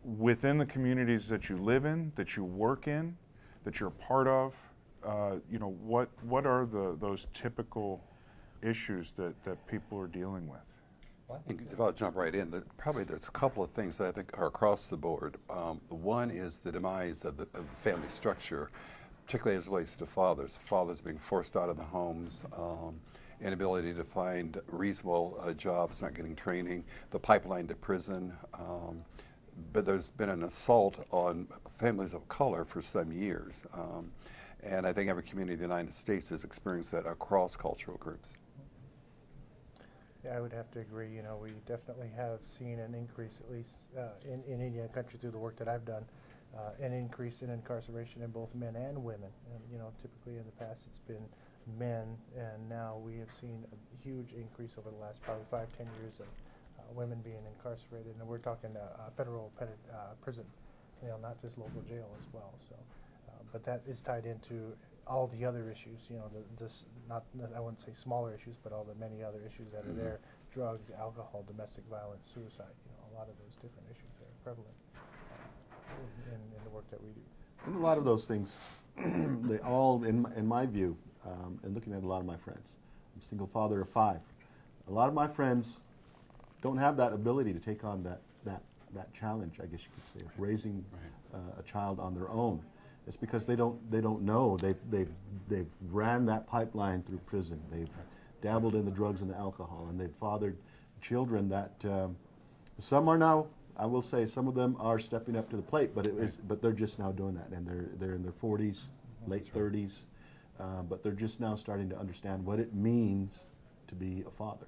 within the communities that you live in, that you work in, that you're a part of, you know, what are those typical issues that people are dealing with? Well, I think if I'll jump right in, probably there's a couple of things that I think are across the board. One is the demise of the family structure, particularly as it relates to fathers. Fathers being forced out of the homes, inability to find reasonable jobs, not getting training, the pipeline to prison. But there's been an assault on families of color for some years. And I think every community in the United States has experienced that across cultural groups. Yeah, I would have to agree. You know, we definitely have seen an increase, at least in Indian country through the work that I've done, an increase in incarceration in both men and women. And, you know, typically in the past it's been men, and now we have seen a huge increase over the last probably 5-10 years of women being incarcerated. And we're talking federal prison, you know, not just local jail as well. So, but that is tied into all the other issues, you know, I wouldn't say smaller issues, but all the many other issues that are there: drugs, alcohol, domestic violence, suicide. You know, a lot of those different issues that are prevalent in the work that we do. And a lot of those things, they all, in my view, and looking at a lot of my friends, I'm a single father of 5. A lot of my friends don't have that ability to take on that challenge, I guess you could say, of raising a child on their own. It's because they don't know. They've ran that pipeline through prison. They've dabbled in the drugs and the alcohol, and they've fathered children that some are now, I will say, some of them are stepping up to the plate, but they're just now doing that, and they're in their 40s, late 30s, but they're just now starting to understand what it means to be a father.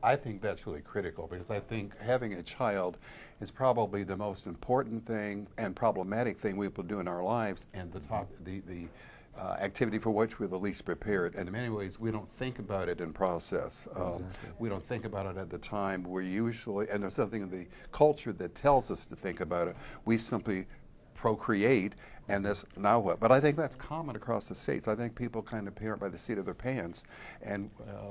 I think that's really critical, because I think having a child is probably the most important thing and problematic thing we will do in our lives, and the activity for which we're the least prepared. And in many ways, we don't think about it in process. Exactly. We don't think about it at the time. We're usually, and there's something in the culture that tells us to think about it. We simply procreate, and this, now what? But I think that's common across the states. I think people kind of parent by the seat of their pants, and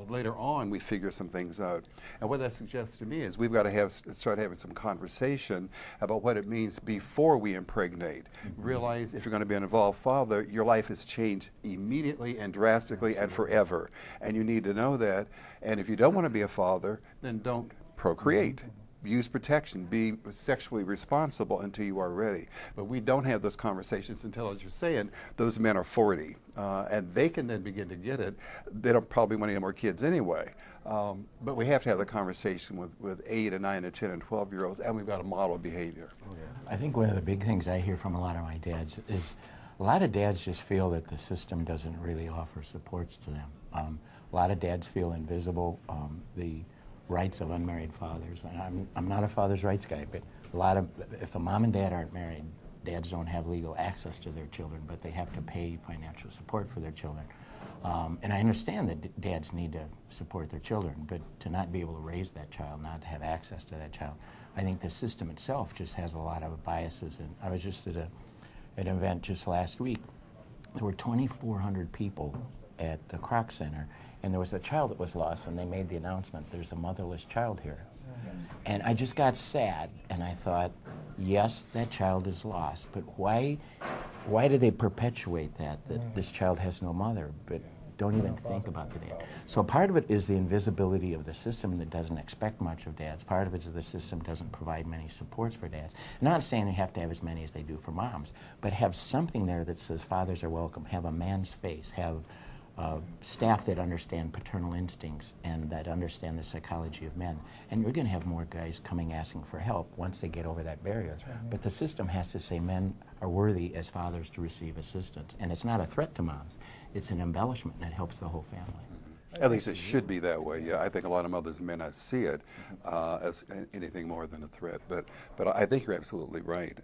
later on we figure some things out. And what that suggests to me is we've got to start having some conversation about what it means before we impregnate. Realize if you're going to be an involved father, your life has changed immediately and drastically and forever. And you need to know that. And if you don't want to be a father, then don't procreate. Use protection, be sexually responsible until you are ready. But we don't have those conversations until, as you're saying, those men are 40. And they can then begin to get it. They don't probably want any more kids anyway. But we have to have the conversation with 8 and 9 and 10 and 12-year-olds, and we've got to model behavior. Oh, yeah. I think one of the big things I hear from a lot of my dads is a lot of dads just feel that the system doesn't really offer supports to them. A lot of dads feel invisible. The rights of unmarried fathers, and I'm not a father's rights guy, but if a mom and dad aren't married, dads don't have legal access to their children, but they have to pay financial support for their children. And I understand that dads need to support their children, but to not be able to raise that child, not to have access to that child, I think the system itself just has a lot of biases. And I was just at an event just last week. There were 2,400 people at the Kroc Center, and there was a child that was lost, and they made the announcement, there's a motherless child here. Yes. And I just got sad, and I thought, yes, that child is lost, but why do they perpetuate that this child has no mother, but don't even think about the dad? So part of it is the invisibility of the system that doesn't expect much of dads. Part of it is the system doesn't provide many supports for dads. I'm not saying they have to have as many as they do for moms, but have something there that says fathers are welcome, have a man's face, have staff that understand paternal instincts and that understand the psychology of men. And you're going to have more guys coming asking for help once they get over that barrier. But the system has to say men are worthy as fathers to receive assistance. And it's not a threat to moms. It's an embellishment, and it helps the whole family. At least it should be that way. Yeah, I think a lot of mothers may not see it as anything more than a threat. But I think you're absolutely right.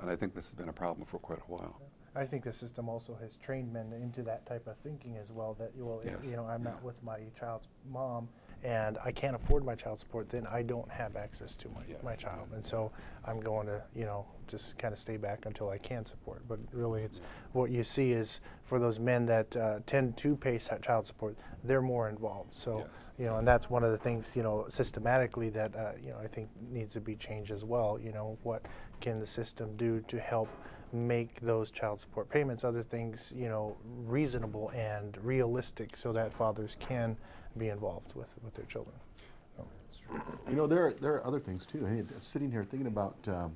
And I think this has been a problem for quite a while. I think the system also has trained men into that type of thinking as well, that, well, Yes. if, you know, I'm not with my child's mom and I can't afford my child support, then I don't have access to my child. And so I'm going to, you know, just kind of stay back until I can support. But really, it's what you see is for those men that tend to pay child support, they're more involved. So, you know, and that's one of the things, you know, systematically that, you know, I think needs to be changed as well. You know, what can the system do to help make those child support payments, other things, you know, reasonable and realistic, so that fathers can be involved with their children. You know, there are other things too. Hey, sitting here thinking about, you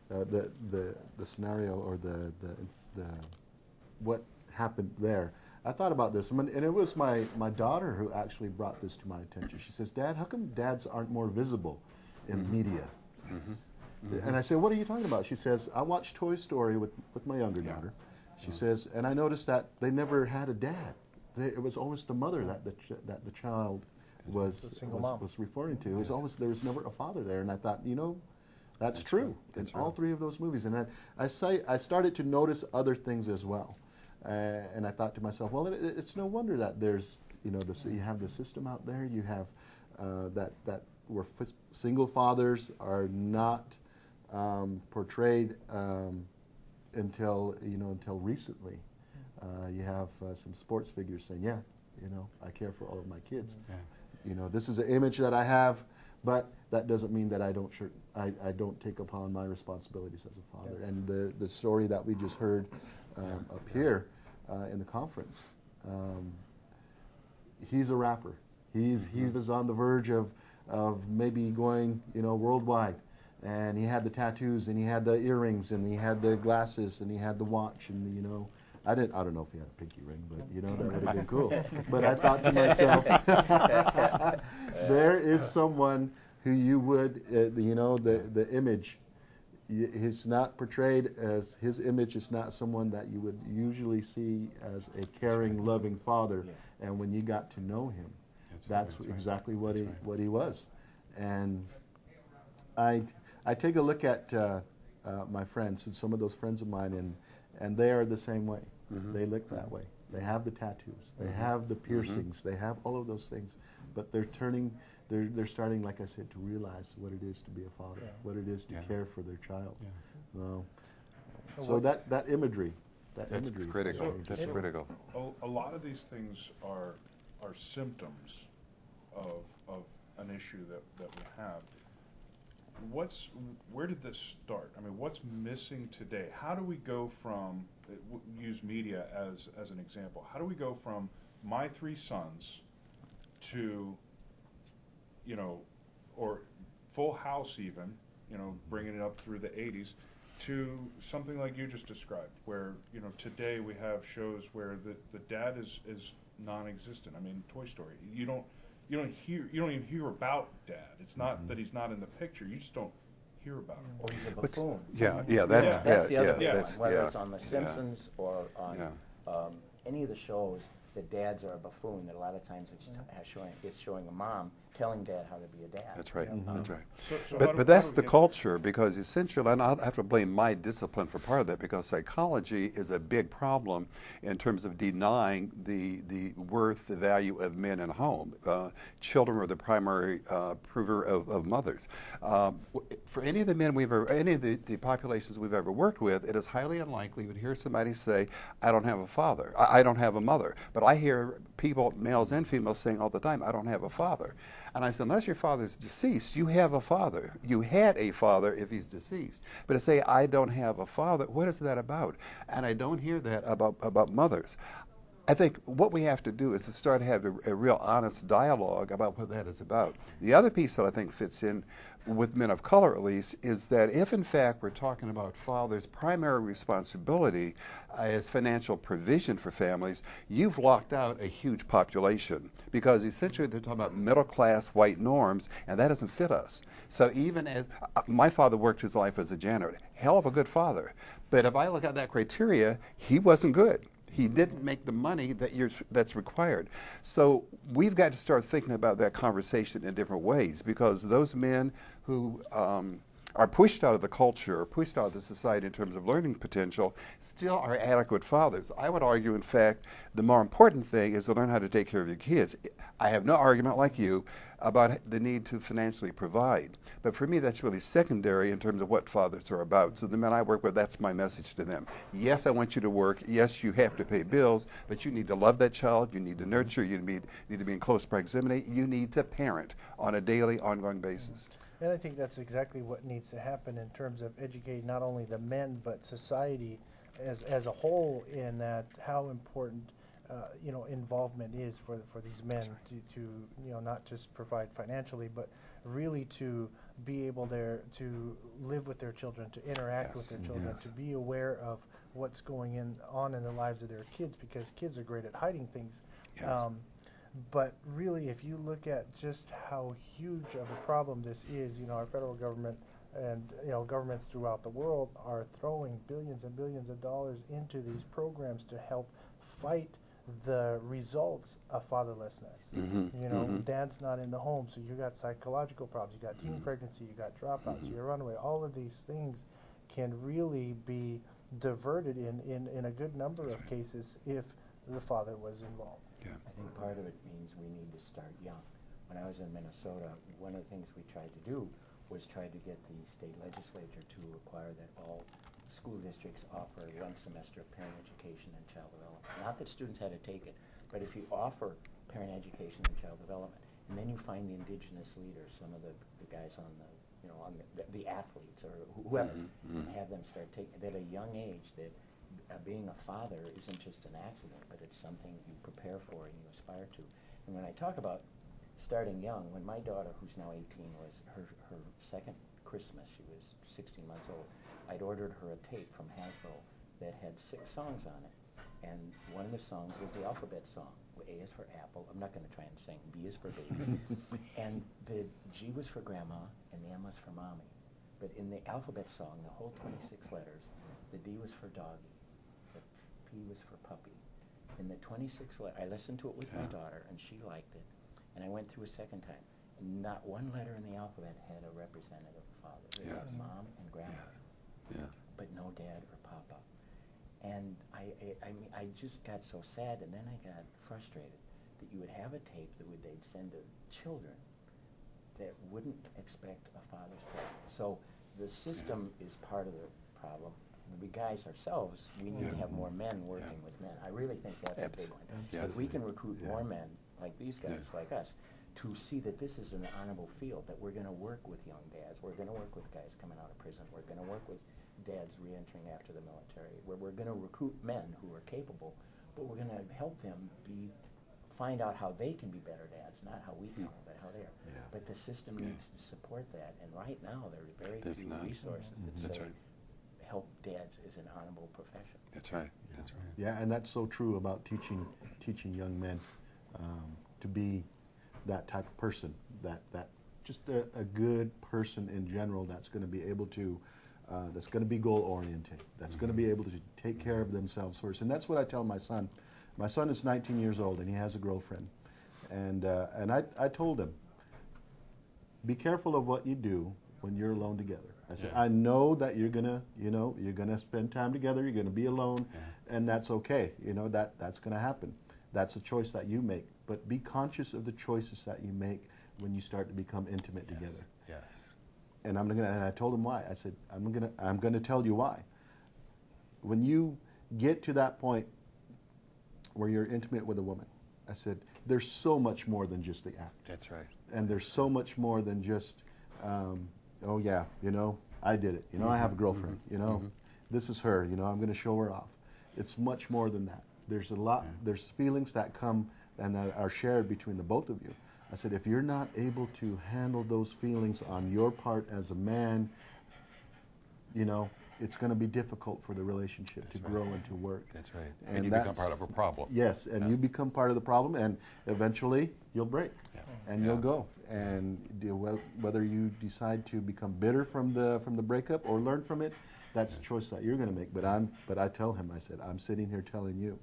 know, the scenario or the what happened there. I thought about this, and it was my daughter who actually brought this to my attention. She says, "Dad, how come dads aren't more visible in media?" And I said, "What are you talking about?" She says, "I watched Toy Story with my younger daughter." She says, "And I noticed that they never had a dad. It was always the mother that the child was referring to. It was always, there was never a father there." And I thought, you know, that's true in all three of those movies. And I started to notice other things as well. And I thought to myself, well, it's no wonder that there's, you know, you have the system out there. You have that where single fathers are not portrayed until recently. You have some sports figures saying, "Yeah, you know, I care for all of my kids. You know, this is an image that I have, but that doesn't mean that I don't take upon my responsibilities as a father." And the story that we just heard up here in the conference, he's a rapper. He was on the verge of maybe going, you know, worldwide. And he had the tattoos, and he had the earrings, and he had the glasses, and he had the watch, and, you know, I don't know if he had a pinky ring, but, you know, that would have been cool. But I thought to myself, there is someone who you would, you know, the image, he's not portrayed as, his image is not someone that you would usually see as a caring, loving father. And when you got to know him, that's exactly what he was. And I take a look at my friends, and some of those friends of mine, and they are the same way. They look that way. They have the tattoos. They have the piercings. They have all of those things. But they're starting, like I said, to realize what it is to be a father, what it is to care for their child. So that imagery, that's critical. That's critical. A lot of these things are symptoms of an issue that we have. Where did this start? I mean, what's missing today? How do we go from, use media as an example, how do we go from my 3 sons to, you know, or Full House even, you know, bringing it up through the 80s, to something like you just described, where, you know, today we have shows where the dad is non-existent. I mean, Toy Story, you don't even hear about Dad. It's not that he's not in the picture. You just don't hear about him. Or he's a buffoon. That's the other big one. that's, Whether it's on The Simpsons or on any of the shows, the dads are a buffoon. That a lot of times it's showing a mom telling dad how to be a dad. That's right. That's right. So but that's the culture, because essentially, and I'll have to blame my discipline for part of that, because psychology is a big problem in terms of denying the worth, the value of men in home. Children are the primary prover of mothers. For any of the men any of the populations we've ever worked with, it is highly unlikely you would hear somebody say, "I don't have a father. I don't have a mother." But I hear people, males and females, saying all the time, "I don't have a father." And I said, unless your father's deceased, you have a father. You had a father if he's deceased. But to say, "I don't have a father," what is that about? And I don't hear that about mothers. I think what we have to do is to start to have a real honest dialogue about what that is about. The other piece that I think fits in with men of color, at least, is that if in fact we're talking about fathers' primary responsibility as financial provision for families, you've locked out a huge population, because essentially they're talking about middle-class white norms, and that doesn't fit us. So even as my father worked his life as a janitor, hell of a good father, but if I look at that criteria, he wasn't good. He didn't make the money that's required. So we've got to start thinking about that conversation in different ways, because those men who are pushed out of the culture or pushed out of the society in terms of learning potential still are adequate fathers. I would argue, in fact, the more important thing is to learn how to take care of your kids. I have no argument like you about the need to financially provide. But for me, that's really secondary in terms of what fathers are about. So the men I work with, that's my message to them. Yes, I want you to work. Yes, you have to pay bills, but you need to love that child. You need to nurture. You need to be in close proximity. You need to parent on a daily, ongoing basis. And I think that's exactly what needs to happen in terms of educating not only the men but society as a whole, in that how important involvement is for these men to not just provide financially, but really to be able to live with their children, to interact with their children, to be aware of what's going on in the lives of their kids, because kids are great at hiding things. But really, if you look at just how huge of a problem this is, our federal government and governments throughout the world are throwing billions and billions of dollars into these programs to help fight the results of fatherlessness. Dad's not in the home, so you got psychological problems, you got teen pregnancy, you got dropouts, you run away. All of these things can really be diverted in a good number of cases if the father was involved. I think part of it means we need to start young. When I was in Minnesota, one of the things we tried to do was try to get the state legislature to require that all school districts offer 1 semester of parent education and child development. Not that students had to take it, but if you offer parent education and child development, and then you find the indigenous leaders, some of the guys on the athletes or whoever, and have them start taking it at a young age, that being a father isn't just an accident, but it's something you prepare for and you aspire to. And when I talk about starting young, when my daughter, who's now 18, was her second Christmas, she was 16 months old, I'd ordered her a tape from Hasbro that had 6 songs on it. And one of the songs was the alphabet song. A is for apple. I'm not going to try and sing. B is for baby. And the G was for grandma, and the M was for mommy. But in the alphabet song, the whole 26 letters, the D was for doggy, the P was for puppy. In the 26 letters, I listened to it with my daughter, and she liked it. And I went through a second time. Not one letter in the alphabet had a representative father. There was mom and grandma, but no dad or papa. And I just got so sad, and then I got frustrated that you would have a tape that they'd send to children that wouldn't expect a father's presence. So the system is part of the problem. We guys ourselves, we need to have more men working with men. I really think that's a big one. So that we can recruit more men like these guys, like us, to see that this is an honorable field, that we're going to work with young dads, we're going to work with guys coming out of prison, we're going to work with dads re-entering after the military, where we're going to recruit men who are capable, but we're going to help them find out how they can be better dads, not how we can, but how they are. But the system needs to support that, and right now there are very few resources that say help dads is an honorable profession. That's right. That's right. Yeah, and that's so true about teaching young men to be that type of person, that just a good person in general that's going to be able to, that's going to be goal-oriented, that's going to be able to take care of themselves first. And that's what I tell my son. My son is 19 years old, and he has a girlfriend. And I told him, be careful of what you do when you're alone together. I said, I know that you're gonna spend time together, you're gonna be alone, and that's okay. That's gonna happen. That's a choice that you make. But be conscious of the choices that you make when you start to become intimate together. Yes. And I told him why. I said, I'm gonna tell you why. When you get to that point where you're intimate with a woman, I said, there's so much more than just the act. That's right. And there's so much more than just, oh yeah, I did it. I have a girlfriend. This is her. I'm going to show her off. It's much more than that. There's a lot. There's feelings that come and that are shared between the both of you. I said, if you're not able to handle those feelings on your part as a man, it's going to be difficult for the relationship to grow and to work. That's right. And you become part of a problem. Yes, and you become part of the problem, and eventually you'll break, and you'll go. And whether you decide to become bitter from the breakup or learn from it, that's a choice that you're going to make. But I tell him, I said, I'm sitting here telling you,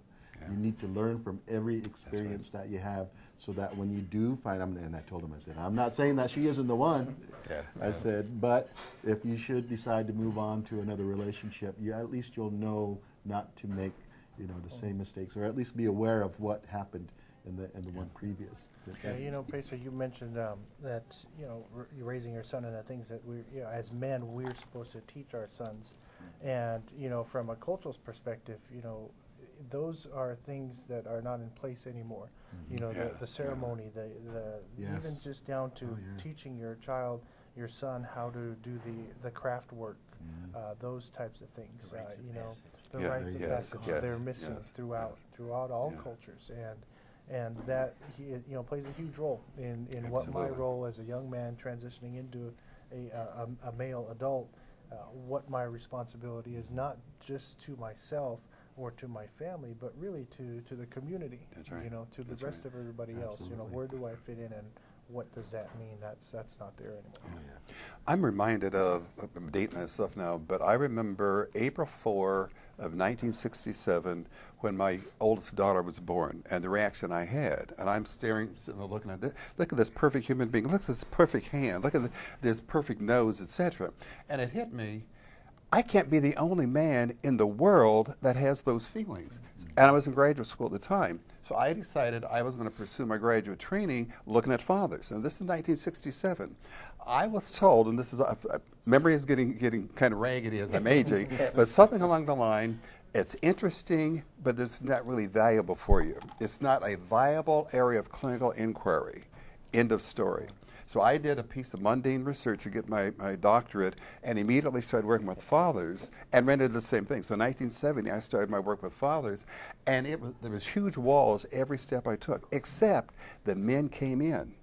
you need to learn from every experience that you have, so that when you do find, and I told him, I said, I'm not saying that she isn't the one. I said, but if you should decide to move on to another relationship, at least you'll know not to make the same mistakes, or at least be aware of what happened in the one previous. Pacer, you mentioned that you're raising your son, and the things that we, as men, we're supposed to teach our sons, and from a cultural perspective, those are things that are not in place anymore. The ceremony, even just down to teaching your child, your son how to do the craft work, those types of things. You know, the Yeah, rites of yes, passage yes, they're missing yes, throughout all Yeah. cultures, and that you know, plays a huge role in what my Absolutely. role as a young man transitioning into a male adult. What my responsibility is, not just to myself or to my family, but really to the community. That's right. You know, to the That's rest right. of everybody else. You know, Absolutely. where do I fit in, and what does that mean? That's not there anymore. Oh, yeah. I'm reminded of, I'm dating myself now, but I remember April 4 of 1967 when my oldest daughter was born, and the reaction I had. And I'm sitting there looking at this. Look at this perfect human being. Look at this perfect hand. Look at this perfect nose, etc. And it hit me. I can't be the only man in the world that has those feelings. And I was in graduate school at the time. So I decided I was going to pursue my graduate training looking at fathers. And this is 1967. I was told, and this is, memory is getting kind of raggedy as I'm aging, but something along the line, it's interesting, but it's not really valuable for you. It's not a viable area of clinical inquiry. End of story. So I did a piece of mundane research to get my doctorate, and immediately started working with fathers and rendered the same thing. So in 1970, I started my work with fathers, and there was huge walls every step I took, except the men came in.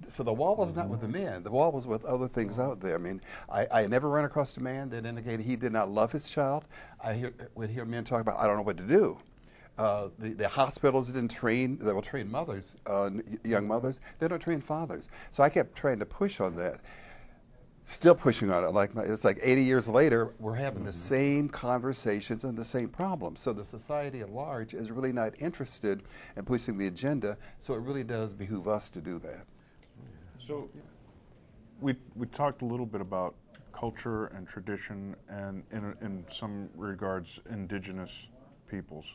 So the wall was not with the men. The wall was with other things out there. I mean, I never ran across a man that indicated he did not love his child. I would hear men talk about, I don't know what to do. The hospitals didn't train, they will train mothers, young mothers. They don't train fathers. So I kept trying to push on that. Still pushing on it. It's like 80 years later, we're having the same conversations and the same problems. So the society at large is really not interested in pushing the agenda, so it really does behoove us to do that. So we talked a little bit about culture and tradition, and in some regards, indigenous peoples.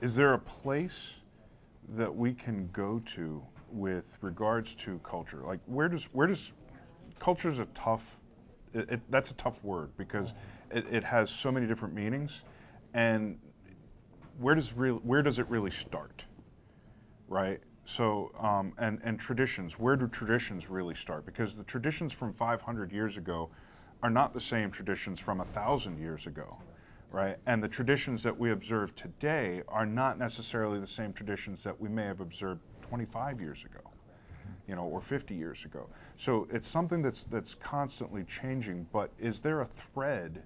Is there a place that we can go to with regards to culture? Like, where does culture is a tough, that's a tough word, because it has so many different meanings, and where does it really start, right? So and traditions, where do traditions really start? Because the traditions from 500 years ago are not the same traditions from 1,000 years ago. Right, and the traditions that we observe today are not necessarily the same traditions that we may have observed 25 years ago, you know, or 50 years ago. So it's something that's constantly changing. But is there a thread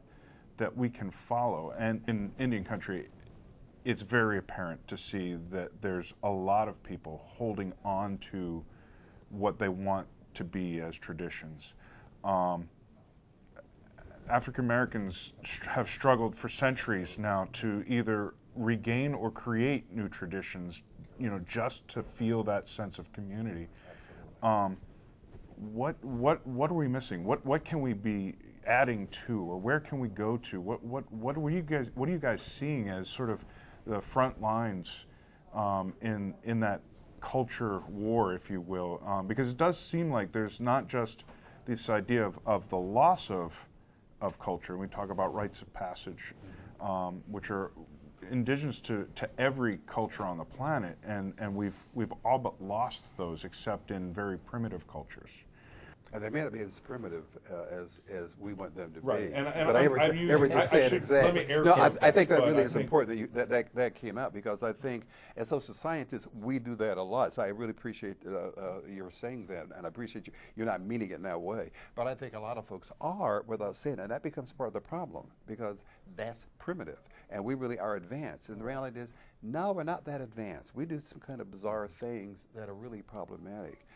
that we can follow? And in Indian country, it's very apparent to see that there's a lot of people holding on to what they want to be as traditions. African Americans have struggled for centuries now to either regain or create new traditions, you know, just to feel that sense of community. What are we missing? What can we be adding to, or where can we go to? What are you guys seeing as sort of the front lines in that culture war, if you will? Because it does seem like there's not just this idea of the loss of culture. We talk about rites of passage, which are indigenous to every culture on the planet, and we've all but lost those, except in very primitive cultures. And they may not be as primitive as we want them to Right. be. And But I hear what you're saying exactly. Let me air No, quote I think that but really I is think- important that came out, because I think as social scientists we do that a lot. So I really appreciate your saying that, and I appreciate you're not meaning it in that way. But I think a lot of folks are without saying it, and that becomes part of the problem, because that's primitive, and we really are advanced. And the reality is, no, we're not that advanced. We do some kind of bizarre things that are really problematic.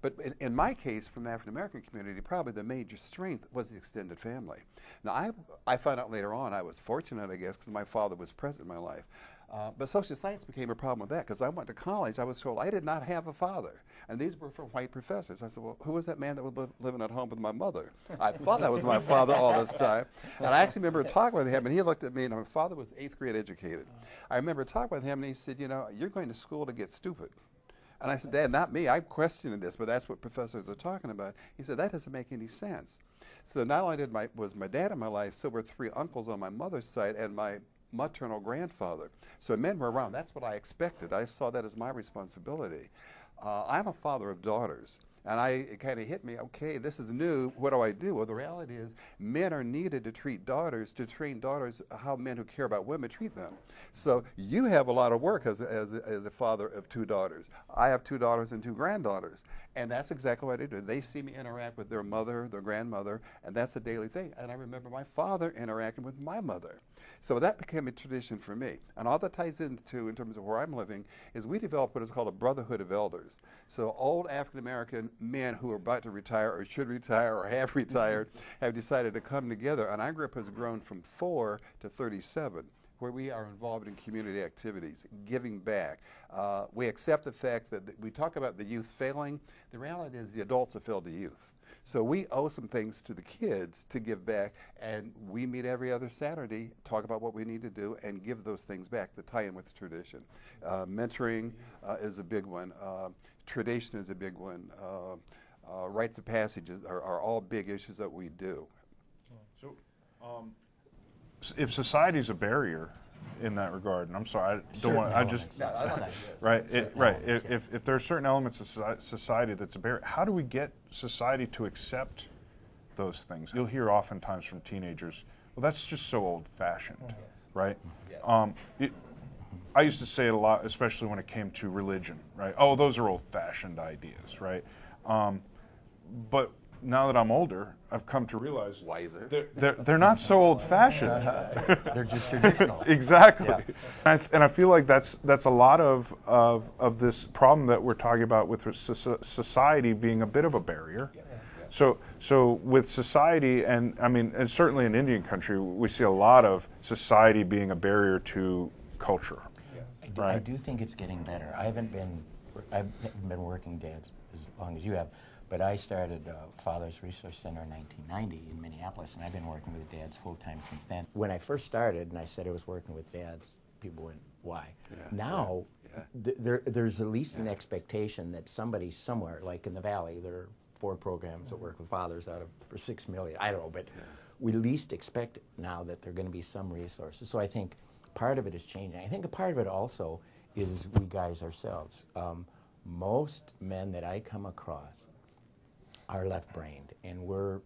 But in my case, from the African American community, probably the major strength was the extended family. Now, I found out later on I was fortunate, I guess, because my father was present in my life. But social science became a problem with that, because I went to college, I was told I did not have a father. And these were from white professors. I said, well, who was that man that was living at home with my mother? I thought that was my father all this time. And I actually remember talking with him, and he looked at me, and my father was 8th grade educated. I remember talking with him, and he said, you know, you're going to school to get stupid. And I said, Dad, not me. I'm questioning this, but that's what professors are talking about. He said, that doesn't make any sense. So not only was my dad in my life, so were 3 uncles on my mother's side and my maternal grandfather. So men were around. That's what I expected. I saw that as my responsibility. I'm a father of daughters, And it kind of hit me, okay, this is new, what do I do? Well, the reality is men are needed to treat daughters, to train daughters how men who care about women treat them. So you have a lot of work as a father of 2 daughters. I have 2 daughters and 2 granddaughters. And that's exactly what I do. They see me interact with their mother, their grandmother, and that's a daily thing. And I remember my father interacting with my mother. So that became a tradition for me. And all that ties into, in terms of where I'm living, is we developed what is called a brotherhood of elders. So old African-American men who are about to retire or should retire or have retired have decided to come together. And our group has grown from 4 to 37, where we are involved in community activities, giving back. We accept the fact that we talk about the youth failing. The reality is the adults have failed the youth. So we owe some things to the kids to give back, and we meet every other Saturday, talk about what we need to do, and give those things back to tie in with tradition. Mentoring is a big one. Tradition is a big one. Rites of passage are all big issues that we do. So, if society is a barrier in that regard, and I'm sorry, I don't want. I just right. If there are certain elements of society that's a barrier, how do we get society to accept those things? You'll hear oftentimes from teenagers, "Well, that's just so old-fashioned," right? I used to say it a lot, especially when it came to religion, right? Oh, those are old-fashioned ideas, right? But now that I'm older, I've come to realize wiser. They're not so old-fashioned. They're just traditional. Exactly. Yeah. And I feel like that's a lot of this problem that we're talking about with society being a bit of a barrier. Yes. So with society, and I mean, and certainly in Indian country, we see a lot of society being a barrier to culture. Yes. Right? I do think it's getting better. I've been working, Dad, as long as you have. But I started Father's Resource Center in 1990 in Minneapolis, and I've been working with dads full-time since then. When I first started, and I said I was working with dads, people went, why? Now, there's at least an expectation that somebody somewhere, like in the Valley, there are 4 programs that work with fathers for 6 million. I don't know, but we at least expect now that there are going to be some resources. So I think part of it is changing. I think a part of it also is we guys ourselves. Most men that I come across are left-brained, and we're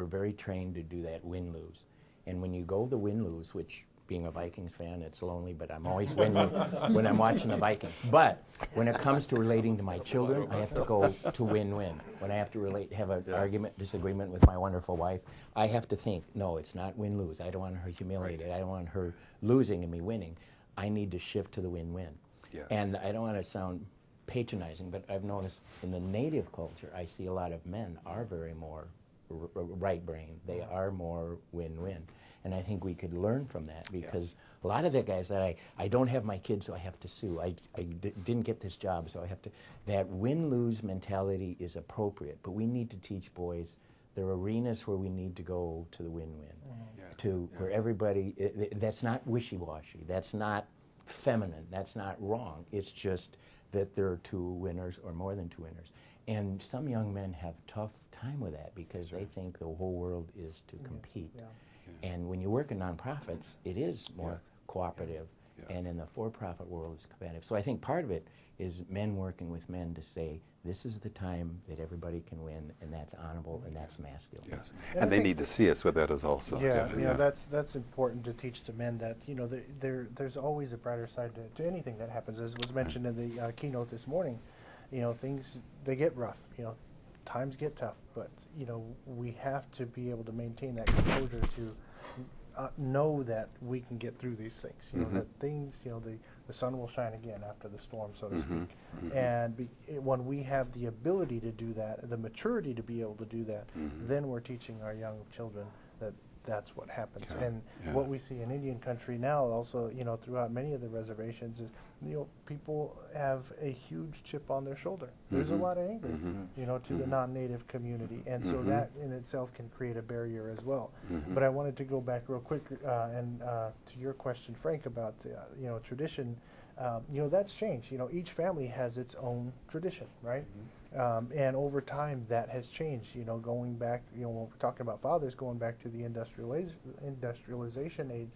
very trained to do that win-lose. And when you go the win-lose, which being a Vikings fan, it's lonely, but I'm always winning when I'm watching the Vikings. But when it comes to relating to my children, I have to go to win-win. When I have to have an argument, disagreement with my wonderful wife, I have to think, no, it's not win-lose. I don't want her humiliated. I don't want her losing and me winning. I need to shift to the win-win. Yes. And I don't want to sound patronizing, but I've noticed in the native culture, I see a lot of men are very more right-brained. They are more win-win. And I think we could learn from that, because a lot of the guys that I don't have my kids, so I have to sue. I didn't get this job, so I have to. That win-lose mentality is appropriate, but we need to teach boys there are arenas where we need to go to the win-win, where everybody, that's not wishy-washy, that's not feminine, that's not wrong. It's just that there are 2 winners or more than 2 winners. And some young men have a tough time with that because they think the whole world is to compete. And when you work in nonprofits, it is more cooperative. And in the for-profit world, it's competitive. So I think part of it is men working with men to say, this is the time that everybody can win, and that's honorable, and that's masculine. Yes, and they need to see us with that as also. You know, that's important to teach the men that, you know, there's always a brighter side to anything that happens. As was mentioned in the keynote this morning, you know, things, they get rough, you know, times get tough, but, you know, we have to be able to maintain that composure to know that we can get through these things, you know, that things, you know, the sun will shine again after the storm, so to speak. And when we have the ability to do that, the maturity to be able to do that, then we're teaching our young children that that's what happens. And what we see in Indian country now also, you know, throughout many of the reservations is, you know, people have a huge chip on their shoulder. There's a lot of anger, you know, to the non-native community. And so that in itself can create a barrier as well. But I wanted to go back real quick and to your question, Frank, about, you know, tradition. You know, that's changed. You know, each family has its own tradition, right? And over time, that has changed. You know, going back, you know, when we're talking about fathers, going back to the industrialization age,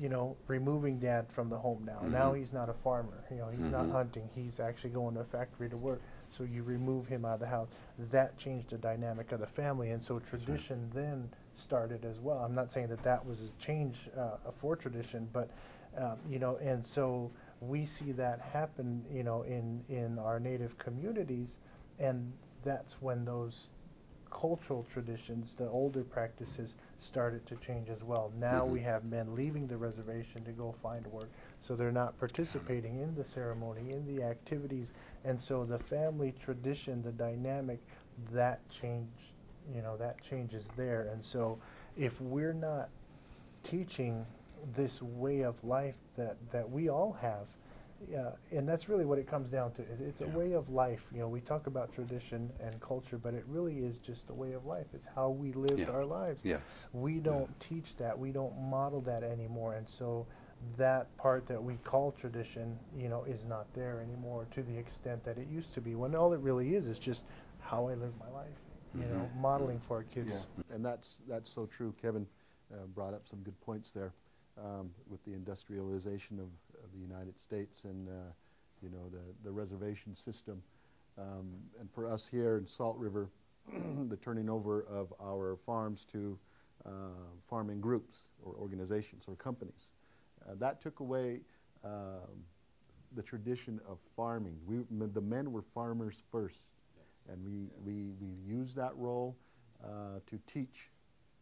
you know, removing dad from the home now. Now he's not a farmer. You know, he's not hunting. He's actually going to a factory to work. So you remove him out of the house. That changed the dynamic of the family, and so tradition then started as well. I'm not saying that that was a change for tradition, but you know, and so we see that happen, you know, in our native communities, and that's when those cultural traditions, the older practices, started to change as well. Now we have men leaving the reservation to go find work, so they're not participating in the ceremony, in the activities, and so the family tradition, the dynamic, that change, you know, that changes there. And so if we're not teaching this way of life that we all have, and that's really what it comes down to. It's a way of life. You know, we talk about tradition and culture, but it really is just a way of life. It's how we live our lives. Yes. We don't teach that. We don't model that anymore. And so that part that we call tradition, you know, is not there anymore to the extent that it used to be, when all it really is just how I live my life, you know, modeling for our kids. Yeah. And that's so true. Kevin brought up some good points there. With the industrialization of the United States and you know, the reservation system, and for us here in Salt River, the turning over of our farms to farming groups or organizations or companies, that took away the tradition of farming. The men were farmers first, and we used that role to teach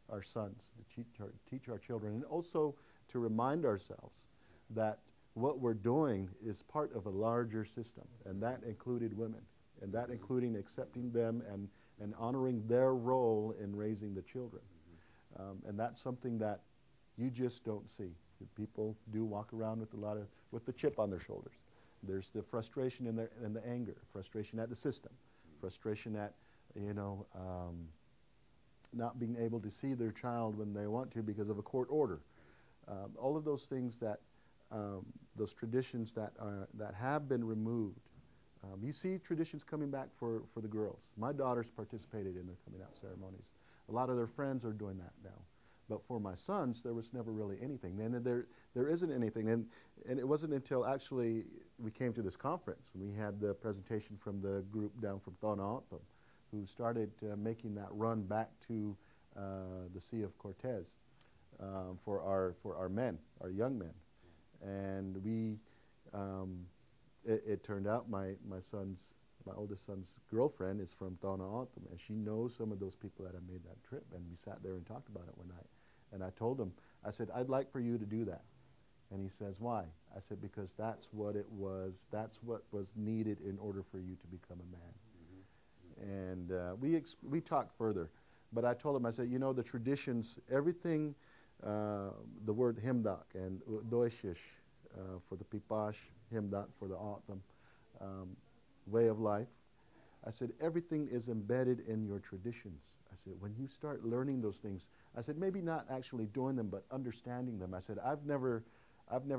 our sons, to teach our children, and also to remind ourselves that what we're doing is part of a larger system, and that included women, and that including accepting them and honoring their role in raising the children. And that's something that you just don't see. People do walk around with the chip on their shoulders. There's the frustration and the anger, frustration at the system, frustration at, you know, not being able to see their child when they want to because of a court order. All of those things that, those traditions that have been removed. You see traditions coming back for the girls. My daughters participated in their coming out ceremonies. A lot of their friends are doing that now. But for my sons, there was never really anything. And there isn't anything. And it wasn't until actually we came to this conference, and we had the presentation from the group down from Tohono-O'odham, who started making that run back to the Sea of Cortez for our men, our young men. And we, it turned out my oldest son's girlfriend is from Tohono-O'odham, and she knows some of those people that have made that trip. And we sat there and talked about it one night. And I told him, I said, I'd like for you to do that. And he says, why? I said, because that's what it was. That's what was needed in order for you to become a man. And we talked further. But I told him, I said, you know, the traditions, everything, the word himdak and doishish for the pipash, himdak for the autumn, way of life. I said, everything is embedded in your traditions. I said, when you start learning those things, I said, maybe not actually doing them, but understanding them. I said, I've never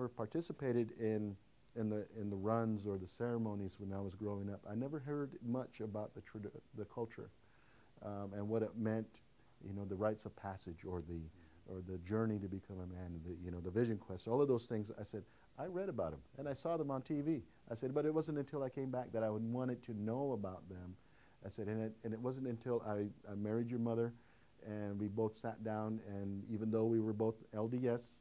participated in the runs or the ceremonies when I was growing up. I never heard much about the culture and what it meant, you know, the rites of passage or the journey to become a man, the vision quest, all of those things. I said, I read about them and I saw them on TV. I said, but it wasn't until I came back that I wanted to know about them. I said, and it wasn't until I married your mother and we both sat down, and even though we were both LDS,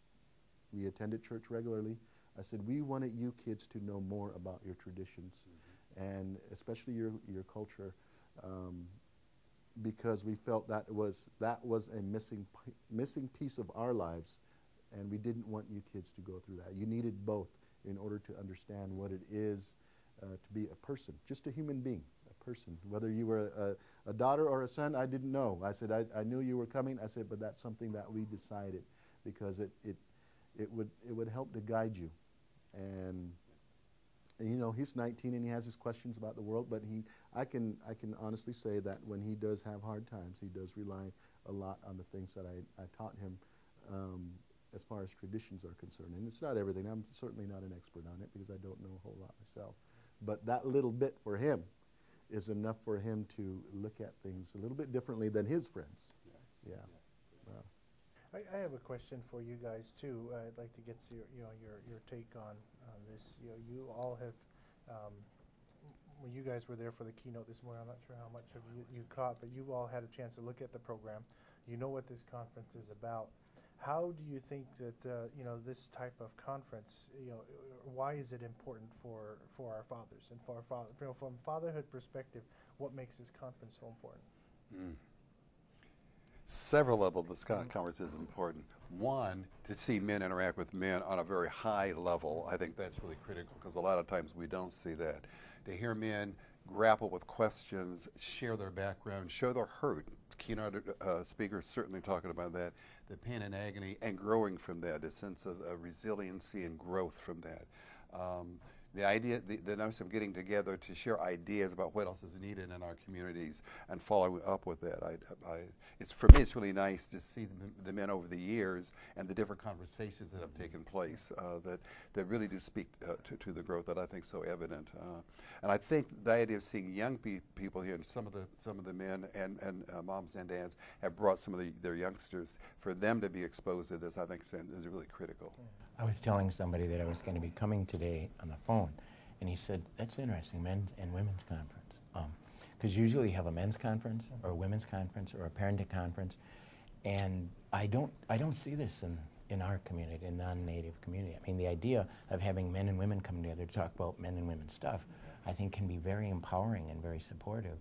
we attended church regularly. I said, we wanted you kids to know more about your traditions and especially your culture, because we felt that was a missing piece of our lives, and we didn't want you kids to go through that. You needed both in order to understand what it is to be a person, just a human being, a person. Whether you were a daughter or a son, I didn't know. I said, I knew you were coming. I said, but that's something that we decided because it would help to guide you. And you know, he's 19 and he has his questions about the world, but I can honestly say that when he does have hard times, he does rely a lot on the things that I taught him as far as traditions are concerned. And it's not everything. I'm certainly not an expert on it because I don't know a whole lot myself. But that little bit for him is enough for him to look at things a little bit differently than his friends. Yes. Yeah. Yes. Wow. I have a question for you guys too. I'd like to get your take on this. You know, you all have well, you guys were there for the keynote this morning. I'm not sure how much of you caught, but you all had a chance to look at the program. You know what this conference is about. How do you think that this type of conference, why is it important for our fathers and for our from fatherhood perspective? What makes this conference so important? Several levels this conference is important. One, to see men interact with men on a very high level. I think that's really critical because a lot of times we don't see that. To hear men grapple with questions, share their background, show their hurt. Keynote speakers certainly talking about that, the pain and agony, and growing from that, a sense of resiliency and growth from that. The idea, the notion of getting together to share ideas about what else is needed in our communities and following up with that. For me, it's really nice to see the men over the years and the different conversations that have taken place that really do speak to the growth that I think is so evident. And I think the idea of seeing young people here, and some of the men and moms and dads have brought some of their youngsters, for them to be exposed to this, I think is really critical. I was telling somebody that I was going to be coming today on the phone, and he said, "That's interesting, men's and women's conference." Because usually you have a men's conference or a women's conference or a parenting conference, and I don't see this in our community, in non-native community. I mean, the idea of having men and women come together to talk about men and women stuff, I think can be very empowering and very supportive.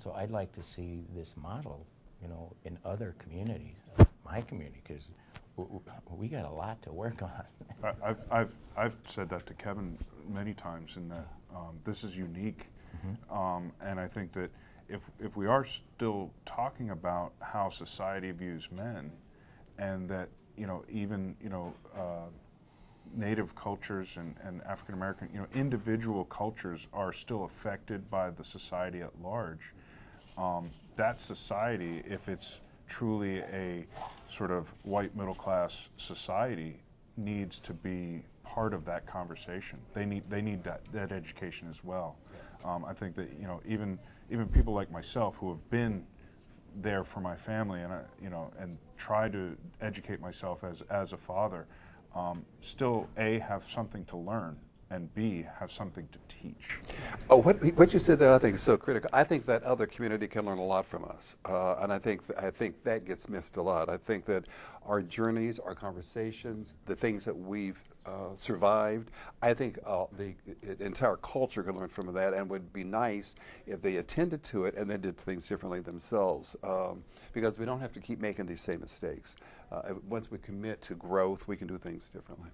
So I'd like to see this model, in other communities, my community, because we got a lot to work on. I've said that to Kevin many times, in that this is unique, and I think that if we are still talking about how society views men, and that even Native cultures and African American individual cultures are still affected by the society at large, that society, if it's truly a sort of white middle class society, needs to be part of that conversation. They need that education as well. I think that even people like myself who have been there for my family, and and try to educate myself as a father, still have something to learn, and B, have something to teach. Oh, what you said there, I think, is so critical. I think that other community can learn a lot from us, and I think that gets missed a lot. I think that our journeys, our conversations, the things that we've survived, I think the entire culture can learn from that, and would be nice if they attended to it and then did things differently themselves, because we don't have to keep making these same mistakes. Once we commit to growth, we can do things differently.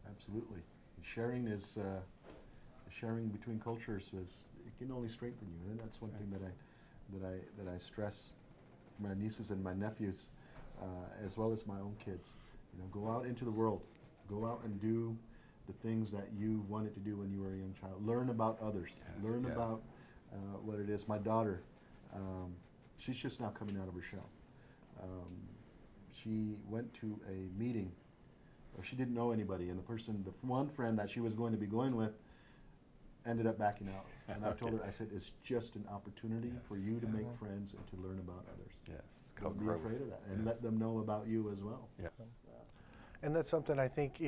Absolutely. Sharing is sharing between cultures it can only strengthen you, and that's one thing that I stress for my nieces and my nephews, as well as my own kids. Go out into the world, go out and do the things that you wanted to do when you were a young child. Learn about others. Learn about what it is. My daughter, she's just now coming out of her shell. She went to a meeting. She didn't know anybody, and the one friend that she was going to be going with, ended up backing out. And I told her, I said, it's just an opportunity for you to make friends and to learn about others. Yes, Don't be afraid of that, and let them know about you as well. Yeah. And that's something I think,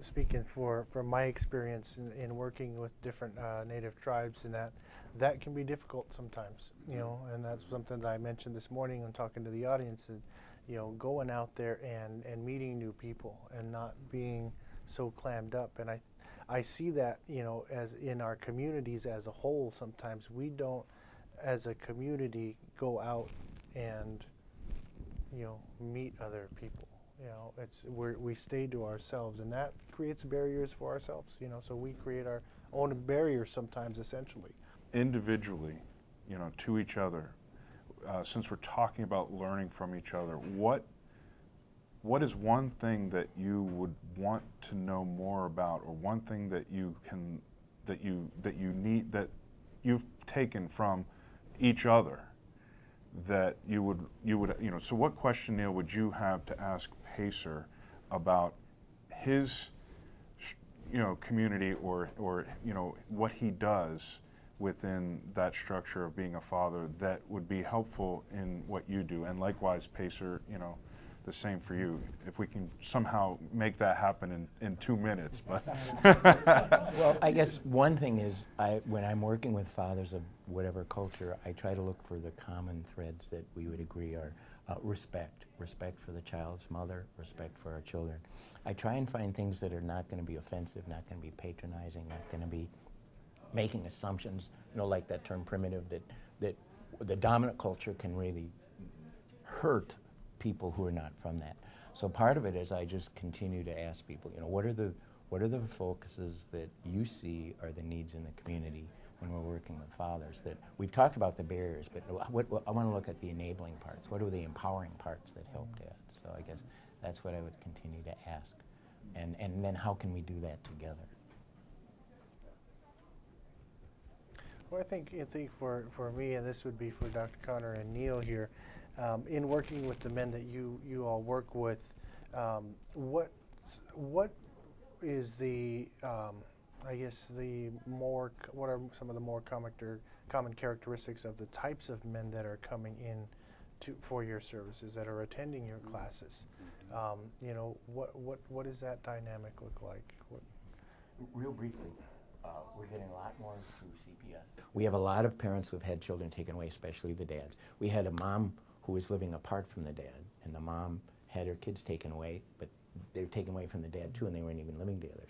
speaking from my experience in working with different Native tribes, and that can be difficult sometimes, and that's something that I mentioned this morning when talking to the audience, and going out there and meeting new people and not being so clammed up. And I see that, as in our communities as a whole, sometimes we don't, as a community, go out and, meet other people. We stay to ourselves, and that creates barriers for ourselves, so we create our own barriers sometimes, essentially. Individually, to each other, since we're talking about learning from each other, what is one thing that you would want to know more about, or one thing that you've taken from each other that you would so what question, Neil, would you have to ask Pacer about his community, or what he does within that structure of being a father that would be helpful in what you do? And likewise, Pacer, the same for you. If we can somehow make that happen in 2 minutes, but Well, I guess one thing is, when I'm working with fathers of whatever culture, I try to look for the common threads that we would agree are respect for the child's mother, respect for our children. I try and find things that are not going to be offensive, not going to be patronizing, not going to be making assumptions, like that term primitive, that the dominant culture can really hurt people who are not from that. So part of it is I just continue to ask people, what are the focuses that you see are the needs in the community when we're working with fathers? That we've talked about the barriers, but I want to look at the enabling parts. What are the empowering parts that help dads? So I guess that's what I would continue to ask. And then how can we do that together? Well, I think for me, and this would be for Dr. Connor and Neil here, in working with the men that you all work with, what is the I guess what are some of the more common characteristics of the types of men that are coming in for your services, that are attending your classes? What does that dynamic look like? Real briefly, we're getting a lot more through CPS. We have a lot of parents who have had children taken away, especially the dads. We had a mom who was living apart from the dad, and the mom had her kids taken away, but they were taken away from the dad too, and they weren't even living together.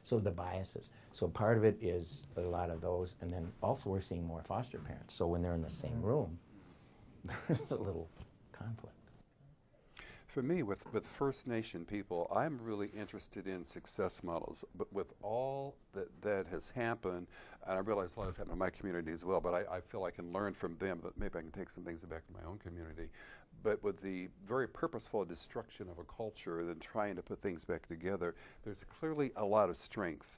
So the biases. So part of it is a lot of those, and then also we're seeing more foster parents. So when they're in the same room, there's a little conflict. For me, with First Nation people, I'm really interested in success models. But with all that has happened, and I realize a lot has happened in my community as well, but I feel I can learn from them, that maybe I can take some things back to my own community. But with the very purposeful destruction of a culture and trying to put things back together, there's clearly a lot of strength.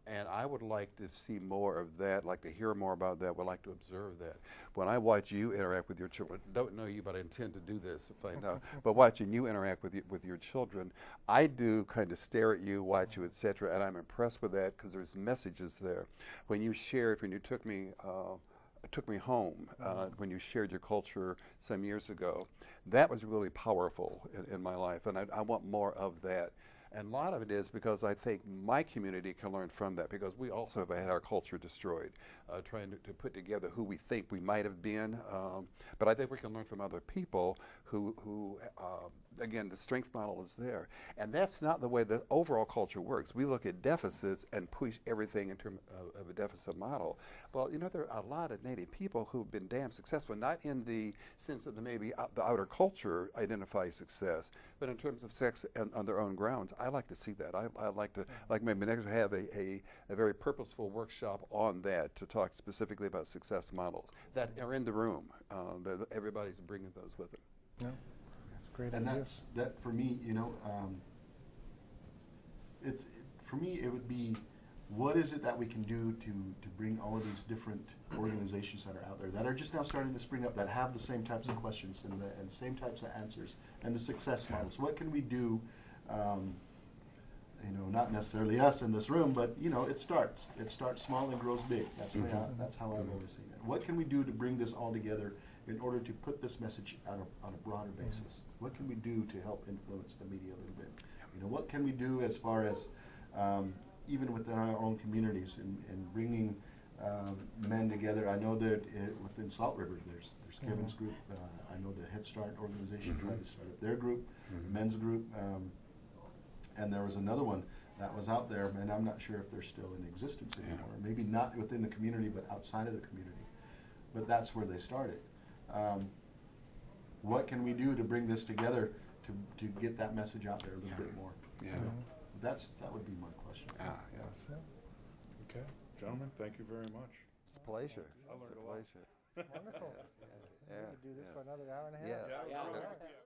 And I would like to see more of that, like to hear more about that, would like to observe that. When I watch you interact with your children, don't know you, but I intend to do this to find out, but watching you interact with your children, I do kind of stare at you, watch you, etc., and I'm impressed with that because there's messages there. When you took me home, when you shared your culture some years ago, that was really powerful in my life, and I want more of that. And a lot of it is because I think my community can learn from that, because we also have had our culture destroyed, trying to put together who we think we might have been. But I think we can learn from other people who again, the strength model is there. And that's not the way the overall culture works. We look at deficits and push everything in terms of a deficit model. Well, there are a lot of Native people who've been damn successful, not in the sense that maybe the outer culture identifies success, but in terms of sex and on their own grounds. I like to see that. I like to, maybe next have a very purposeful workshop on that to talk specifically about success models that are in the room. That everybody's bringing those with them. Yeah. Great And idea. that for me, for me it would be, what is it that we can do to bring all of these different organizations that are out there that are just now starting to spring up, that have the same types of questions and the same types of answers and the success models? What can we do? Not necessarily us in this room, but it starts small and grows big. That's how I've always seen it. What can we do to bring this all together in order to put this message out on a broader basis? What can we do to help influence the media a little bit? What can we do as far as even within our own communities and bringing men together? I know that within Salt River, there's Kevin's group. I know the Head Start organization tried to start up their group, men's group. And there was another one that was out there, and I'm not sure if they're still in existence anymore. Maybe not within the community, but outside of the community. But that's where they started. What can we do to bring this together to get that message out there a little bit more? Yeah. That would be my question. Yes. Okay, gentlemen, thank you very much. It's a pleasure. I It's learned a a lot. pleasure. Wonderful. Yeah. We could do this for another hour and a half. Yeah. Yeah, Yeah. really.